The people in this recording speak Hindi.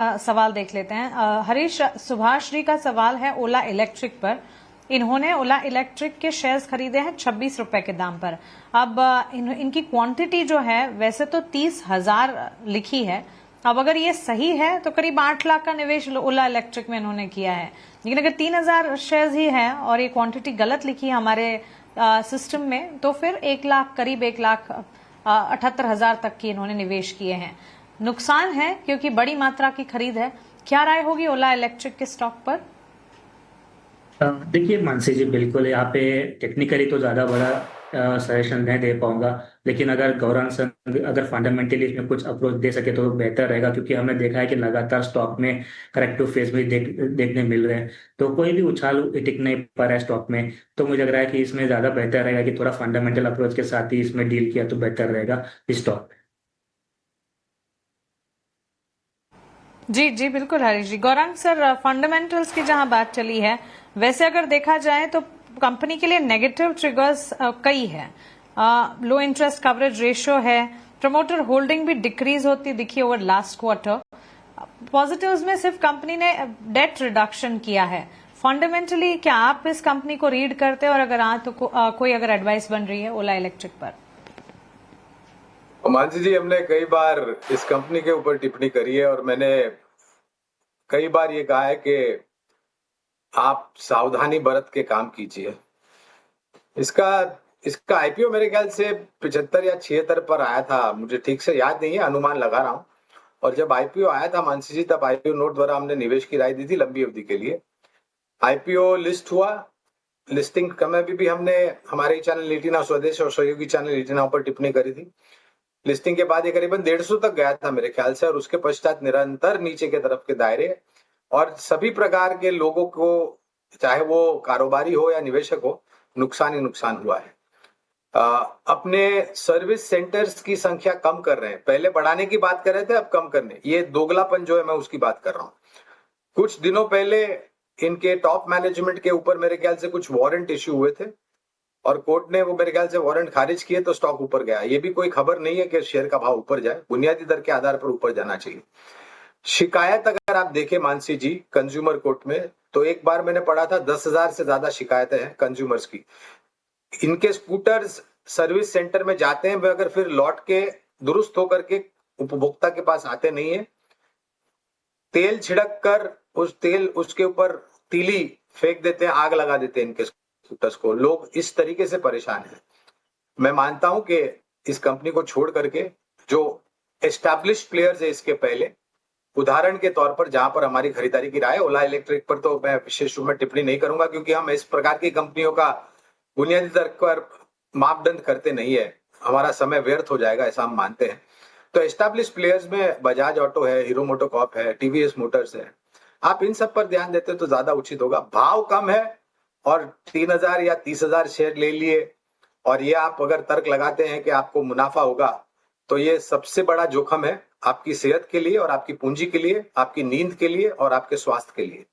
सवाल देख लेते हैं। हरीश सुभाष जी का सवाल है ओला इलेक्ट्रिक पर। इन्होंने ओला इलेक्ट्रिक के शेयर्स खरीदे हैं 26 रुपए के दाम पर। अब इनकी क्वांटिटी जो है वैसे तो 30,000 लिखी है। अब अगर ये सही है तो करीब 8 लाख का निवेश ओला इलेक्ट्रिक में इन्होंने किया है, लेकिन अगर 3,000 शेयर्स ही है और ये क्वांटिटी गलत लिखी है हमारे सिस्टम में, तो फिर 1 लाख करीब 1,78,000 तक की इन्होंने निवेश किए हैं। नुकसान है क्योंकि बड़ी मात्रा की खरीद है। क्या राय होगी ओला इलेक्ट्रिक के स्टॉक पर? देखिए मानसी जी, बिल्कुल यहाँ पे टेक्निकली तो ज़्यादा बड़ा सजेशन नहीं दे पाऊंगा, लेकिन अगर गौरांग सर अगर फंडामेंटली इसमें कुछ अप्रोच दे सके तो बेहतर रहेगा, क्योंकि हमने देखा है कि लगातार स्टॉक में करेक्टिव फेज भी देखने मिल रहे हैं, तो कोई भी उछाल टिक नहीं पा रहा है स्टॉक में। तो मुझे लग रहा है कि इसमें ज़्यादा बेहतर रहेगा कि थोड़ा फंडामेंटल अप्रोच के साथ ही इसमें डील किया तो बेहतर रहेगा इस स्टॉक में। जी जी बिल्कुल हरीश जी। गौरांग सर, फंडामेंटल्स की जहां बात चली है, वैसे अगर देखा जाए तो कंपनी के लिए नेगेटिव ट्रिगर्स कई है। लो इंटरेस्ट कवरेज रेशियो है, प्रमोटर होल्डिंग भी डिक्रीज होती दिखी ओवर लास्ट क्वार्टर। पॉजिटिव्स में सिर्फ कंपनी ने डेट रिडक्शन किया है। फंडामेंटली क्या आप इस कंपनी को रीड करते हैं, और अगर तो कोई अगर एडवाइस बन रही है ओला इलेक्ट्रिक पर? मानसी जी, हमने कई बार इस कंपनी के ऊपर टिप्पणी करी है और मैंने कई बार ये कहा है कि आप सावधानी बरत के काम कीजिए। इसका इसका आईपीओ मेरे ख्याल से 75 या 76 पर आया था, मुझे ठीक से याद नहीं है, अनुमान लगा रहा हूं। और जब आईपीओ आया था मानसी जी, तब आईपीओ नोट द्वारा हमने निवेश की राय दी थी लंबी अवधि के लिए। आईपीओ लिस्ट हुआ, लिस्टिंग समय भी हमने हमारे चैनल लिटिना स्वदेश और सहयोगी चैनल लिटिना पर टिप्पणी करी थी। लिस्टिंग के बाद ये करीबन 150 तक गया था मेरे ख्याल से, और उसके पश्चात निरंतर नीचे के तरफ के दायरे, और सभी प्रकार के लोगों को, चाहे वो कारोबारी हो या निवेशक हो, नुकसान ही नुकसान हुआ है। अपने सर्विस सेंटर्स की संख्या कम कर रहे हैं। पहले बढ़ाने की बात कर रहे थे, अब कम करने, ये दोगलापन जो है मैं उसकी बात कर रहा हूं। कुछ दिनों पहले इनके टॉप मैनेजमेंट के ऊपर मेरे ख्याल से कुछ वारंट इश्यू हुए थे, और कोर्ट ने वो मेरे ख्याल से वारंट खारिज किए, तो स्टॉक ऊपर गया। ये भी कोई खबर नहीं है कि शेयर का भाव ऊपर जाए, बुनियादी दर के आधार पर ऊपर जाना चाहिए। शिकायत अगर आप देखें मानसी जी कंज्यूमर कोर्ट में, तो एक बार मैंने पढ़ा था 10,000 से ज्यादा शिकायतें हैं कंज्यूमर्स की। इनके स्कूटर्स सर्विस सेंटर में जाते हैं, वे अगर फिर लौट के दुरुस्त होकर के उपभोक्ता के पास आते नहीं है, तेल छिड़क कर उस तेल उसके ऊपर तीली फेंक देते हैं, आग लगा देते हैं इनके स्कूटर्स को। लोग इस तरीके से परेशान हैं। मैं मानता हूं कि इस कंपनी को छोड़ करके जो एस्टैब्लिश प्लेयर्स है इसके पहले, उदाहरण के तौर पर जहां पर हमारी खरीदारी की राय, ओला इलेक्ट्रिक पर तो मैं विशेष रूप में टिप्पणी नहीं करूंगा, क्योंकि हम इस प्रकार की कंपनियों का बुनियादी दर पर मापदंड करते नहीं है, हमारा समय व्यर्थ हो जाएगा, ऐसा हम मानते हैं। तो एस्टैब्लिश प्लेयर्स में बजाज ऑटो है, हीरो मोटोकॉर्प है, टीवीएस मोटर्स है, आप इन सब पर ध्यान देते तो ज्यादा उचित होगा। भाव कम है और 3,000 या 30,000 शेयर ले लिए, और ये आप अगर तर्क लगाते हैं कि आपको मुनाफा होगा, तो ये सबसे बड़ा जोखिम है आपकी सेहत के लिए और आपकी पूंजी के लिए, आपकी नींद के लिए और आपके स्वास्थ्य के लिए।